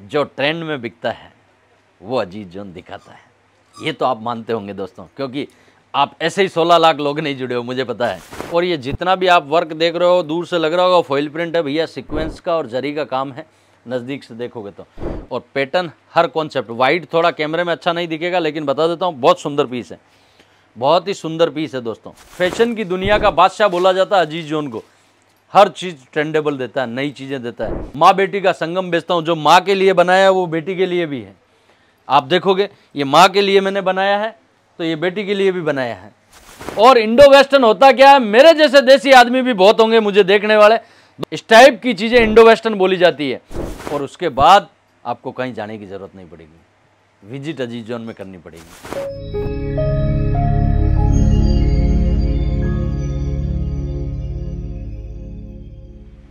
जो ट्रेंड में बिकता है वो अजीज जोन दिखाता है। ये तो आप मानते होंगे दोस्तों, क्योंकि आप ऐसे ही 16 लाख लोग नहीं जुड़े हो, मुझे पता है। और ये जितना भी आप वर्क देख रहे हो, दूर से लग रहा होगा फॉइल प्रिंट है भैया, सीक्वेंस का और जरी का काम है, नज़दीक से देखोगे तो। और पैटर्न हर कॉन्सेप्ट, वाइट थोड़ा कैमरे में अच्छा नहीं दिखेगा, लेकिन बता देता हूँ बहुत सुंदर पीस है, बहुत ही सुंदर पीस है दोस्तों। फैशन की दुनिया का बादशाह बोला जाता है अजीज जोन को। हर चीज़ ट्रेंडेबल देता है, नई चीज़ें देता है। माँ बेटी का संगम बेचता हूँ, जो माँ के लिए बनाया है वो बेटी के लिए भी है। आप देखोगे ये माँ के लिए मैंने बनाया है तो ये बेटी के लिए भी बनाया है। और इंडो वेस्टर्न होता क्या है, मेरे जैसे देसी आदमी भी बहुत होंगे मुझे देखने वाले, इस टाइप की चीज़ें इंडो वेस्टर्न बोली जाती है। और उसके बाद आपको कहीं जाने की ज़रूरत नहीं पड़ेगी, विजिट अजीज जोन में करनी पड़ेगी।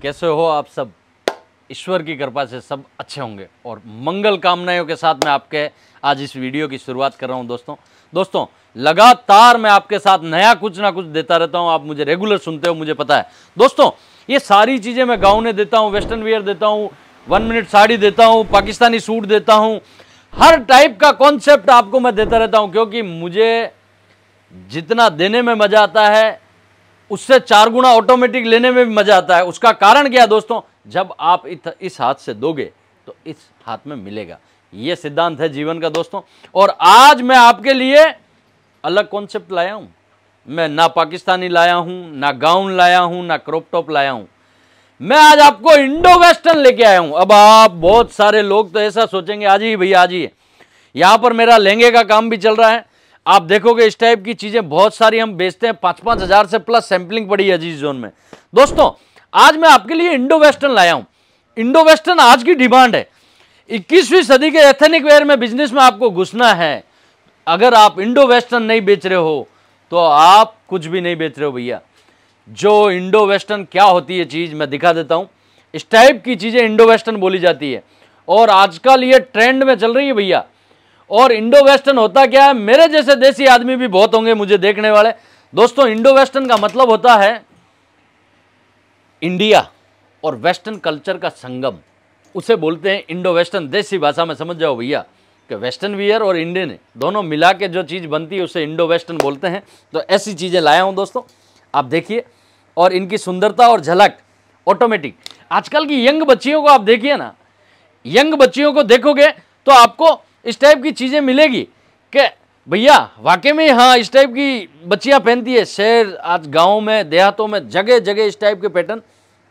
कैसे हो आप सब? ईश्वर की कृपा से सब अच्छे होंगे और मंगल कामनाओं के साथ मैं आपके आज इस वीडियो की शुरुआत कर रहा हूं दोस्तों लगातार मैं आपके साथ नया कुछ ना कुछ देता रहता हूं। आप मुझे रेगुलर सुनते हो, मुझे पता है दोस्तों। ये सारी चीज़ें मैं गाउने देता हूं, वेस्टर्न वियर देता हूं, 1 मिनट साड़ी देता हूं, पाकिस्तानी सूट देता हूं, हर टाइप का कॉन्सेप्ट आपको मैं देता रहता हूं, क्योंकि मुझे जितना देने में मजा आता है उससे 4 गुना ऑटोमेटिक लेने में भी मजा आता है। उसका कारण क्या है दोस्तों, जब आप इस हाथ से दोगे तो इस हाथ में मिलेगा। यह सिद्धांत है जीवन का दोस्तों। और आज मैं आपके लिए अलग कॉन्सेप्ट लाया हूं। मैं ना पाकिस्तानी लाया हूं, ना गाउन लाया हूं, ना क्रॉप टॉप लाया हूं। मैं आज आपको इंडो वेस्टर्न लेके आया हूं। अब आप बहुत सारे लोग तो ऐसा सोचेंगे आज ही भैया आज ही, यहां पर मेरा लहंगे का काम भी चल रहा है। आप देखोगे इस टाइप की चीजें बहुत सारी हम बेचते हैं, 5-5 हजार से प्लस सैंपलिंग पड़ी है अजीज जोन में। दोस्तों आज मैं आपके लिए इंडो वेस्टर्न लाया हूं। इंडो वेस्टर्न आज की डिमांड है। 21वीं सदी के एथनिक वेयर में बिजनेस में आपको घुसना है। अगर आप इंडो वेस्टर्न नहीं बेच रहे हो तो आप कुछ भी नहीं बेच रहे हो भैया। जो इंडो वेस्टर्न क्या होती है चीज मैं दिखा देता हूं। इस टाइप की चीजें इंडो वेस्टर्न बोली जाती है और आजकल ये ट्रेंड में चल रही है भैया। और इंडो वेस्टर्न होता क्या है, मेरे जैसे देसी आदमी भी बहुत होंगे मुझे देखने वाले दोस्तों। इंडो वेस्टर्न का मतलब होता है इंडिया और वेस्टर्न कल्चर का संगम, उसे बोलते हैं इंडो वेस्टर्न। देसी भाषा में समझ जाओ भैया कि वेस्टर्न वियर और इंडियन दोनों मिला के जो चीज़ बनती है उसे इंडो वेस्टर्न बोलते हैं। तो ऐसी चीज़ें लाया हूं दोस्तों, आप देखिए। और इनकी सुंदरता और झलक ऑटोमेटिक। आजकल की यंग बच्चियों को आप देखिए ना, यंग बच्चियों को देखोगे तो आपको इस टाइप की चीज़ें मिलेगी कि भैया वाकई में हाँ इस टाइप की बच्चियां पहनती है। शहर आज गाँव में देहातों में जगह जगह इस टाइप के पैटर्न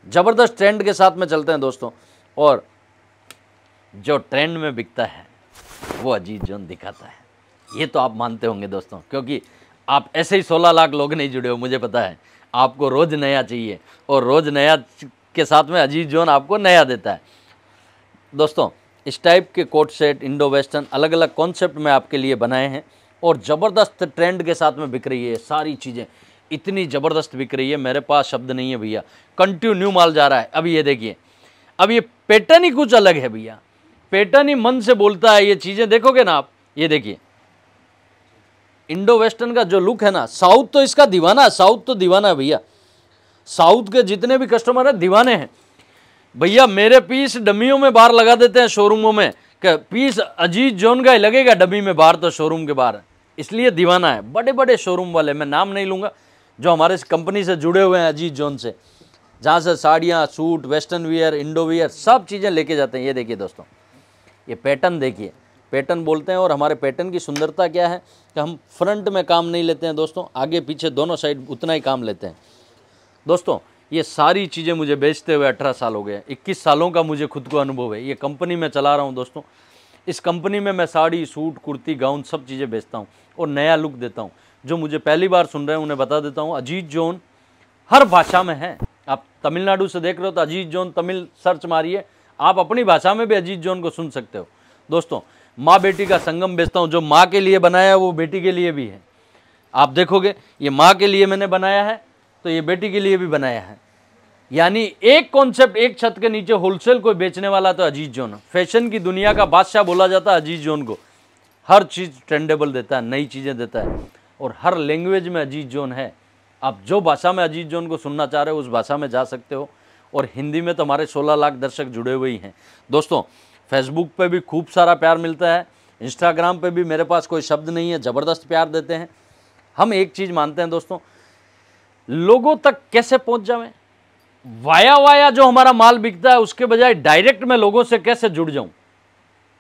ज़बरदस्त ट्रेंड के साथ में चलते हैं दोस्तों। और जो ट्रेंड में बिकता है वो अजीज जोन दिखाता है। ये तो आप मानते होंगे दोस्तों, क्योंकि आप ऐसे ही 16 लाख लोग नहीं जुड़े हो, मुझे पता है। आपको रोज़ नया चाहिए और रोज़ नया के साथ में अजीज जोन आपको नया देता है दोस्तों। इस टाइप के कोट सेट इंडो वेस्टर्न अलग अलग कॉन्सेप्ट में आपके लिए बनाए हैं और ज़बरदस्त ट्रेंड के साथ में बिक रही है। सारी चीज़ें इतनी ज़बरदस्त बिक रही है, मेरे पास शब्द नहीं है भैया। कंटिन्यू माल जा रहा है। अभी ये देखिए, अब ये पैटर्न ही कुछ अलग है भैया, पैटर्न ही मन से बोलता है। ये चीज़ें देखोगे ना आप, ये देखिए इंडो वेस्टर्न का जो लुक है ना, साउथ तो इसका दीवाना है, साउथ तो दीवाना है भैया। साउथ के जितने भी कस्टमर हैं दीवाने हैं भैया। मेरे पीस डमियों में बाहर लगा देते हैं शोरूमों में कि पीस अजीज जोन का ही लगेगा डमी में बाहर, तो शोरूम के बाहर, इसलिए दीवाना है। बड़े बड़े शोरूम वाले, मैं नाम नहीं लूँगा, जो हमारे इस कंपनी से जुड़े हुए हैं अजीज जोन से, जहाँ से साड़ियाँ, suit, western wear, Indo wear सब चीज़ें लेके जाते हैं। ये देखिए दोस्तों, ये पैटर्न देखिए, पैटर्न बोलते हैं। और हमारे पैटर्न की सुंदरता क्या है कि हम फ्रंट में काम नहीं लेते हैं दोस्तों, आगे पीछे दोनों साइड उतना ही काम लेते हैं दोस्तों। ये सारी चीज़ें मुझे बेचते हुए 18 साल हो गए। 21 सालों का मुझे खुद को अनुभव है। ये कंपनी मैं चला रहा हूँ दोस्तों। इस कंपनी में मैं साड़ी, सूट, कुर्ती, गाउन सब चीज़ें बेचता हूँ और नया लुक देता हूँ। जो मुझे पहली बार सुन रहे हैं उन्हें बता देता हूँ, अजीज जोन हर भाषा में है। आप तमिलनाडु से देख रहे हो तो अजीज जोन तमिल सर्च मारिए, आप अपनी भाषा में भी अजीज जोन को सुन सकते हो दोस्तों। माँ बेटी का संगम बेचता हूँ। जो माँ के लिए बनाया है वो बेटी के लिए भी है। आप देखोगे ये माँ के लिए मैंने बनाया है तो ये बेटी के लिए भी बनाया है। यानी एक कॉन्सेप्ट एक छत के नीचे होलसेल कोई बेचने वाला तो अजीज जोन। फैशन की दुनिया का बादशाह बोला जाता है अजीज जोन को। हर चीज़ ट्रेंडेबल देता है, नई चीज़ें देता है और हर लैंग्वेज में अजीज जोन है। आप जो भाषा में अजीज जोन को सुनना चाह रहे हो उस भाषा में जा सकते हो। और हिंदी में तो हमारे 16 लाख दर्शक जुड़े हुए ही हैं दोस्तों। फेसबुक पे भी खूब सारा प्यार मिलता है, इंस्टाग्राम पे भी मेरे पास कोई शब्द नहीं है, ज़बरदस्त प्यार देते हैं। हम एक चीज़ मानते हैं दोस्तों, लोगों तक कैसे पहुंच जाएं, वाया वाया जो हमारा माल बिकता है उसके बजाय डायरेक्ट मैं लोगों से कैसे जुड़ जाऊं,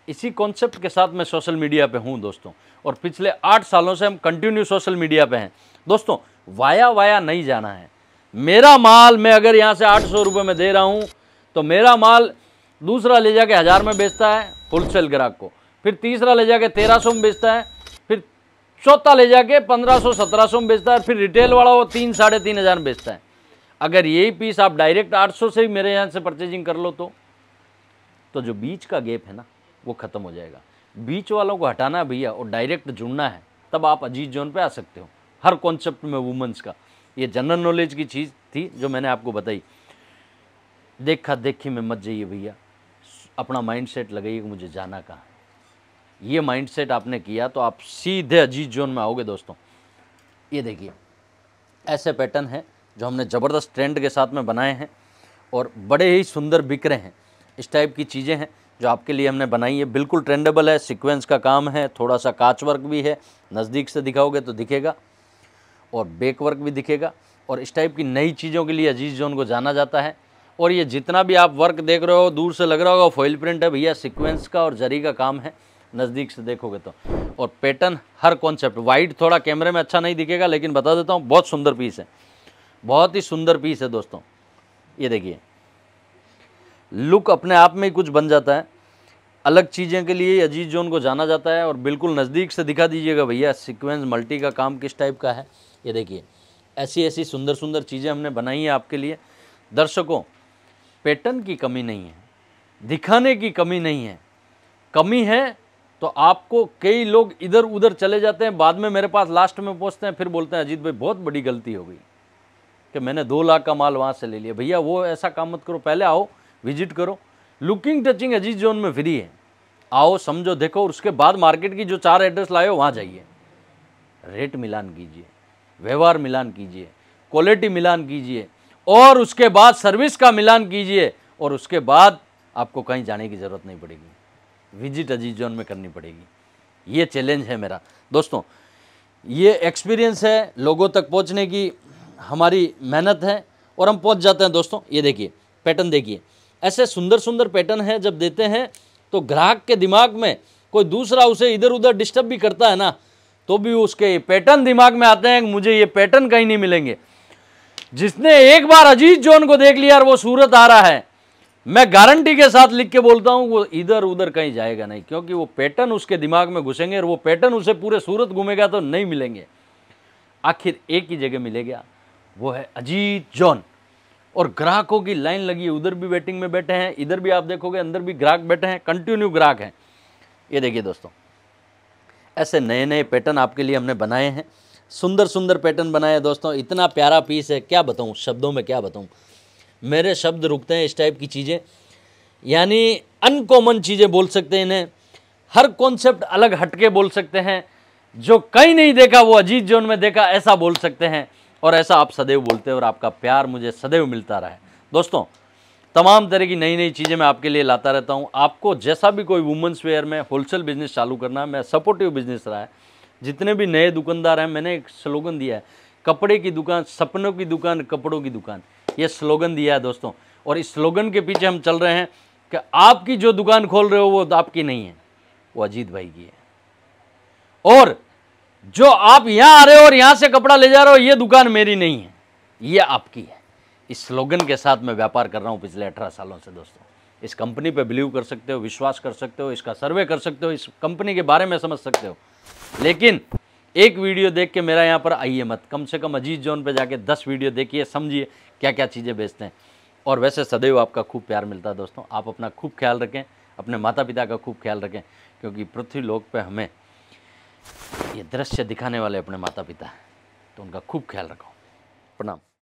इसी कॉन्सेप्ट के साथ मैं सोशल मीडिया पे हूं दोस्तों। और पिछले 8 सालों से हम कंटिन्यू सोशल मीडिया पे हैं दोस्तों। वाया वाया नहीं जाना है। मेरा माल मैं अगर यहाँ से 800 रुपये में दे रहा हूँ तो मेरा माल दूसरा ले जाके 1000 में बेचता है होलसेल ग्राहक को, फिर तीसरा ले जाके 1300 में बेचता है, फिर चौथा ले जाके 1500-1700 में बेचता है, फिर रिटेल वाला वो 3-3,500 में बेचता है। अगर यही पीस आप डायरेक्ट 800 से ही मेरे यहाँ से परचेजिंग कर लो तो जो बीच का गैप है ना वो ख़त्म हो जाएगा। बीच वालों को हटाना है भैया और डायरेक्ट जुड़ना है, तब आप अजीज जोन पे आ सकते हो। हर कॉन्सेप्ट में वुमेंस का, ये जनरल नॉलेज की चीज़ थी जो मैंने आपको बताई। देखा देखी में मत जाइए भैया, अपना माइंडसेट लगाइए कि मुझे जाना कहाँ है। ये माइंडसेट आपने किया तो आप सीधे अजीज जोन में आओगे दोस्तों। ये देखिए ऐसे पैटर्न हैं जो हमने ज़बरदस्त ट्रेंड के साथ में बनाए हैं और बड़े ही सुंदर बिक रहे हैं। इस टाइप की चीज़ें हैं जो आपके लिए हमने बनाई है, बिल्कुल ट्रेंडेबल है, सीक्वेंस का काम है, थोड़ा सा काच वर्क भी है, नज़दीक से दिखाओगे तो दिखेगा और बेक वर्क भी दिखेगा। और इस टाइप की नई चीज़ों के लिए अजीज जोन को जाना जाता है। और ये जितना भी आप वर्क देख रहे हो दूर से लग रहा होगा फॉइल प्रिंट है भैया, सीक्वेंस का और जरी का काम है, नज़दीक से देखोगे तो। और पैटर्न हर कॉन्सेप्ट, वाइट थोड़ा कैमरे में अच्छा नहीं दिखेगा लेकिन बता देता हूँ बहुत सुंदर पीस है, बहुत ही सुंदर पीस है दोस्तों। ये देखिए लुक अपने आप में ही कुछ बन जाता है। अलग चीज़ें के लिए अजीज जोन को जाना जाता है। और बिल्कुल नज़दीक से दिखा दीजिएगा भैया सीक्वेंस मल्टी का काम किस टाइप का है। ये देखिए ऐसी ऐसी सुंदर सुंदर चीज़ें हमने बनाई हैं आपके लिए। दर्शकों पैटर्न की कमी नहीं है, दिखाने की कमी नहीं है, कमी है तो आपको कई लोग इधर उधर चले जाते हैं, बाद में मेरे पास लास्ट में पहुँचते हैं, फिर बोलते हैं अजीत भाई बहुत बड़ी गलती हो गई कि मैंने 2 लाख का माल वहाँ से ले लिया। भैया वो ऐसा काम मत करो, पहले आओ विजिट करो, लुकिंग टचिंग अजीज जोन में फ्री है, आओ समझो देखो, उसके बाद मार्केट की जो 4 एड्रेस लाए हो वहाँ जाइए, रेट मिलान कीजिए, व्यवहार मिलान कीजिए, क्वालिटी मिलान कीजिए और उसके बाद सर्विस का मिलान कीजिए और उसके बाद आपको कहीं जाने की ज़रूरत नहीं पड़ेगी, विजिट अजीज जोन में करनी पड़ेगी। ये चैलेंज है मेरा दोस्तों, ये एक्सपीरियंस है, लोगों तक पहुँचने की हमारी मेहनत है और हम पहुँच जाते हैं दोस्तों। ये देखिए पैटर्न देखिए, ऐसे सुंदर सुंदर पैटर्न है, जब देते हैं तो ग्राहक के दिमाग में कोई दूसरा उसे इधर उधर डिस्टर्ब भी करता है ना, तो भी उसके पैटर्न दिमाग में आते हैं कि मुझे ये पैटर्न कहीं नहीं मिलेंगे। जिसने एक बार अजीज जोन को देख लिया और वो सूरत आ रहा है, मैं गारंटी के साथ लिख के बोलता हूं वो इधर उधर कहीं जाएगा नहीं, क्योंकि वो पैटर्न उसके दिमाग में घुसेंगे और वो पैटर्न उसे पूरे सूरत घूमेगा तो नहीं मिलेंगे। आखिर एक ही जगह मिलेगा, वो है अजीज जोन। और ग्राहकों की लाइन लगी है, उधर भी वेटिंग में बैठे हैं, इधर भी आप देखोगे अंदर भी ग्राहक बैठे हैं, कंटिन्यू ग्राहक हैं। ये देखिए दोस्तों ऐसे नए नए पैटर्न आपके लिए हमने बनाए हैं, सुंदर सुंदर पैटर्न बनाए हैं दोस्तों। इतना प्यारा पीस है, क्या बताऊं, शब्दों में क्या बताऊं, मेरे शब्द रुकते हैं। इस टाइप की चीज़ें यानी अनकॉमन चीज़ें बोल सकते हैं इन्हें, हर कॉन्सेप्ट अलग हटके बोल सकते हैं, जो कहीं नहीं देखा वो अजीज जोन में देखा, ऐसा बोल सकते हैं। और ऐसा आप सदैव बोलते हैं और आपका प्यार मुझे सदैव मिलता रहा है दोस्तों। तमाम तरह की नई नई चीज़ें मैं आपके लिए लाता रहता हूं। आपको जैसा भी कोई वुमेंस वेयर में होलसेल बिजनेस चालू करना है, मैं सपोर्टिव बिजनेस रहा है। जितने भी नए दुकानदार हैं, मैंने एक स्लोगन दिया है, कपड़े की दुकान, सपनों की दुकान, कपड़ों की दुकान, ये स्लोगन दिया है दोस्तों। और इस स्लोगन के पीछे हम चल रहे हैं कि आपकी जो दुकान खोल रहे हो वो आपकी नहीं है, वो अजीत भाई की है। और जो आप यहां आ रहे हो और यहां से कपड़ा ले जा रहे हो, ये दुकान मेरी नहीं है, ये आपकी है। इस स्लोगन के साथ मैं व्यापार कर रहा हूं पिछले 18 सालों से दोस्तों। इस कंपनी पे बिलीव कर सकते हो, विश्वास कर सकते हो, इसका सर्वे कर सकते हो, इस कंपनी के बारे में समझ सकते हो, लेकिन एक वीडियो देख के मेरा यहाँ पर आइए मत। कम से कम अजीज जोन पे जाके 10 वीडियो देखिए, समझिए क्या क्या चीज़ें बेचते हैं। और वैसे सदैव आपका खूब प्यार मिलता है दोस्तों। आप अपना खूब ख्याल रखें, अपने माता पिता का खूब ख्याल रखें, क्योंकि पृथ्वी लोक पे हमें ये दृश्य दिखाने वाले अपने माता पिता हैं, तो उनका खूब ख्याल रखो। प्रणाम।